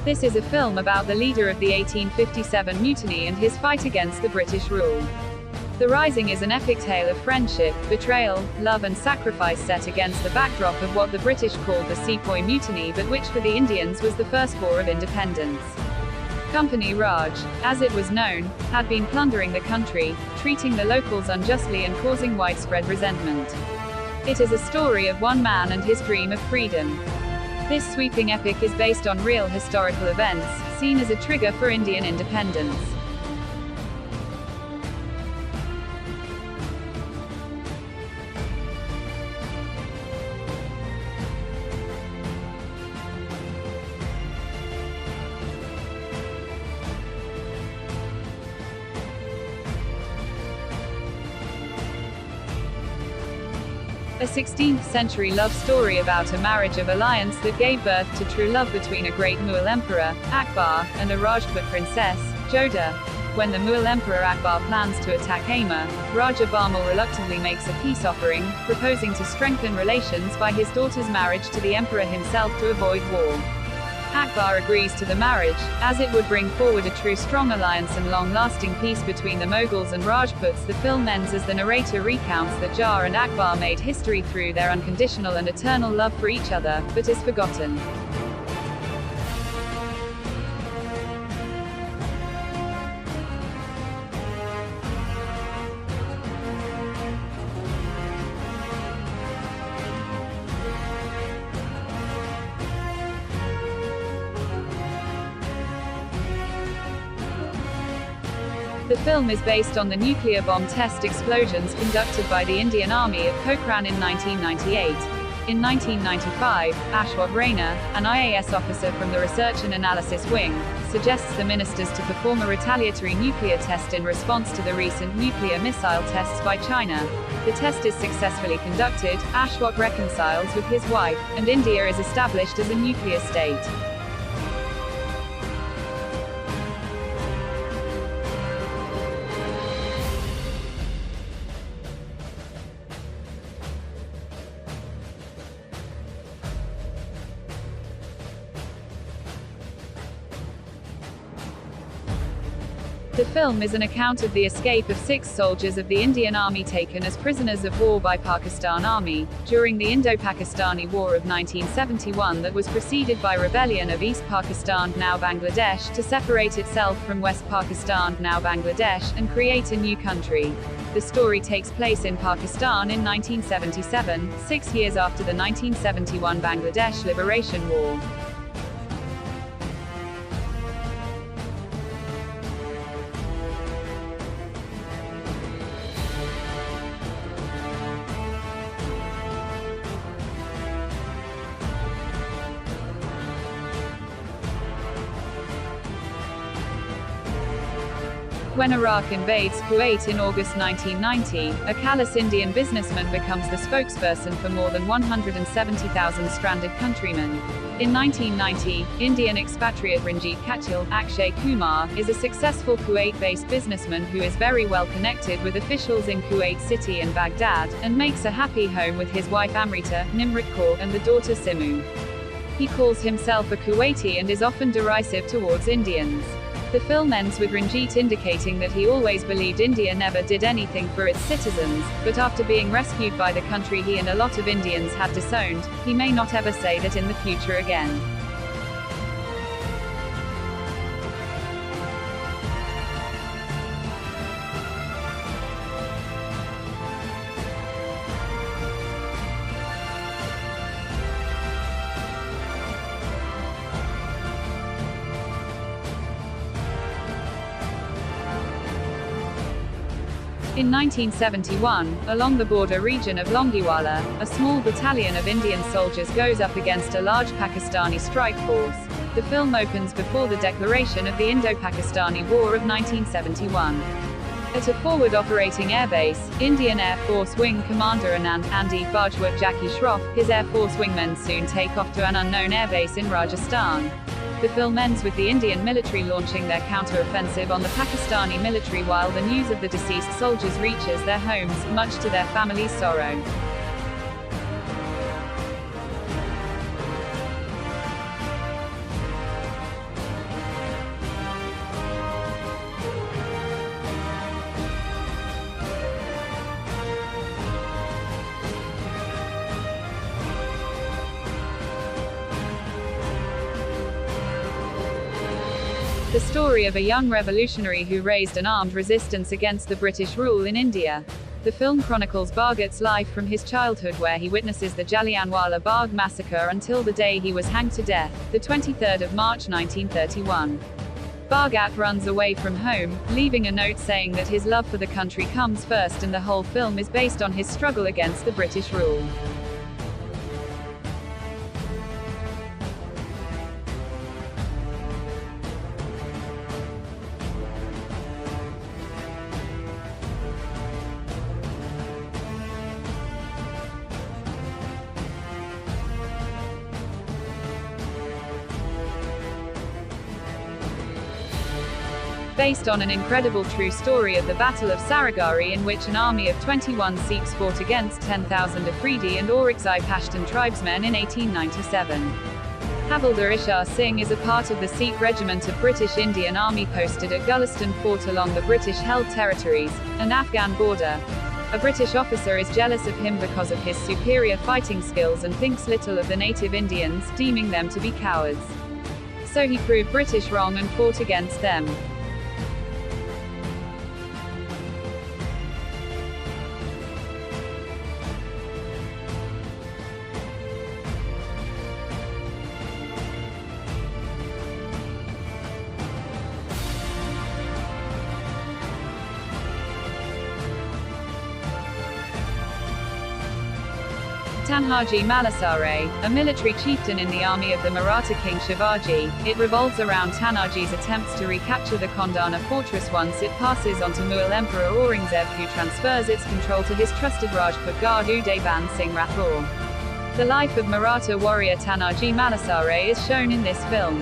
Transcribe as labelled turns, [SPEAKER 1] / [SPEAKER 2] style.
[SPEAKER 1] This is a film about the leader of the 1857 mutiny and his fight against the British rule. The Rising is an epic tale of friendship, betrayal, love and sacrifice set against the backdrop of what the British called the Sepoy Mutiny, but which for the Indians was the first war of independence. Company Raj, as it was known, had been plundering the country, treating the locals unjustly and causing widespread resentment. It is a story of one man and his dream of freedom. This sweeping epic is based on real historical events, seen as a trigger for Indian independence. A 16th-century love story about a marriage of alliance that gave birth to true love between a great Mughal emperor, Akbar, and a Rajput princess, Jodha. When the Mughal emperor Akbar plans to attack Amber, Raja Bharmal reluctantly makes a peace offering, proposing to strengthen relations by his daughter's marriage to the emperor himself to avoid war. Akbar agrees to the marriage, as it would bring forward a true strong alliance and long-lasting peace between the Mughals and Rajputs. The film ends as the narrator recounts that Jah and Akbar made history through their unconditional and eternal love for each other, but is forgotten. The film is based on the nuclear bomb test explosions conducted by the Indian Army at Pokhran in 1998. In 1995, Ashwat Raina, an IAS officer from the Research and Analysis Wing, suggests the ministers to perform a retaliatory nuclear test in response to the recent nuclear missile tests by China. The test is successfully conducted, Ashwat reconciles with his wife, and India is established as a nuclear state. The film is an account of the escape of 6 soldiers of the Indian Army taken as prisoners of war by Pakistan Army, during the Indo-Pakistani War of 1971 that was preceded by rebellion of East Pakistan, now Bangladesh, to separate itself from West Pakistan, now Bangladesh, and create a new country. The story takes place in Pakistan in 1977, 6 years after the 1971 Bangladesh Liberation War. When Iraq invades Kuwait in August 1990, a callous Indian businessman becomes the spokesperson for more than 170,000 stranded countrymen. In 1990, Indian expatriate Ranjit Kachil, Akshay Kumar, is a successful Kuwait-based businessman who is very well connected with officials in Kuwait City and Baghdad, and makes a happy home with his wife Amrita, Nimrat Kaur, and the daughter Simu. He calls himself a Kuwaiti and is often derisive towards Indians. The film ends with Ranjit indicating that he always believed India never did anything for its citizens, but after being rescued by the country he and a lot of Indians had disowned, he may not ever say that in the future again. In 1971, along the border region of Longewala, a small battalion of Indian soldiers goes up against a large Pakistani strike force. The film opens before the declaration of the Indo-Pakistani War of 1971. At a forward operating airbase, Indian Air Force Wing Commander Andy Bajwa Jackie Shroff, his Air Force wingmen soon take off to an unknown airbase in Rajasthan. The film ends with the Indian military launching their counter-offensive on the Pakistani military while the news of the deceased soldiers reaches their homes, much to their families' sorrow. the story of a young revolutionary who raised an armed resistance against the British rule in India. The film chronicles Bhagat's life from his childhood, where he witnesses the Jallianwala Bagh massacre until the day he was hanged to death, the 23rd of March 1931. Bhagat runs away from home, leaving a note saying that his love for the country comes first, and the whole film is based on his struggle against the British rule. Based on an incredible true story of the Battle of Sarigari, in which an army of 21 Sikhs fought against 10,000 Afridi and Orakzai Pashtun tribesmen in 1897. Havildar Ishar Singh is a part of the Sikh regiment of British Indian Army posted at Gulistan Fort along the British-held territories, and Afghan border. A British officer is jealous of him because of his superior fighting skills and thinks little of the native Indians, deeming them to be cowards. So he proved British wrong and fought against them. Tanhaji Malasare, a military chieftain in the army of the Maratha king Shivaji. It revolves around Tanhaji's attempts to recapture the Kondana fortress once it passes on to Mughal Emperor Aurangzeb, who transfers its control to his trusted Rajput guard Uday Ban Singh Rathore. The life of Maratha warrior Tanhaji Malasare is shown in this film.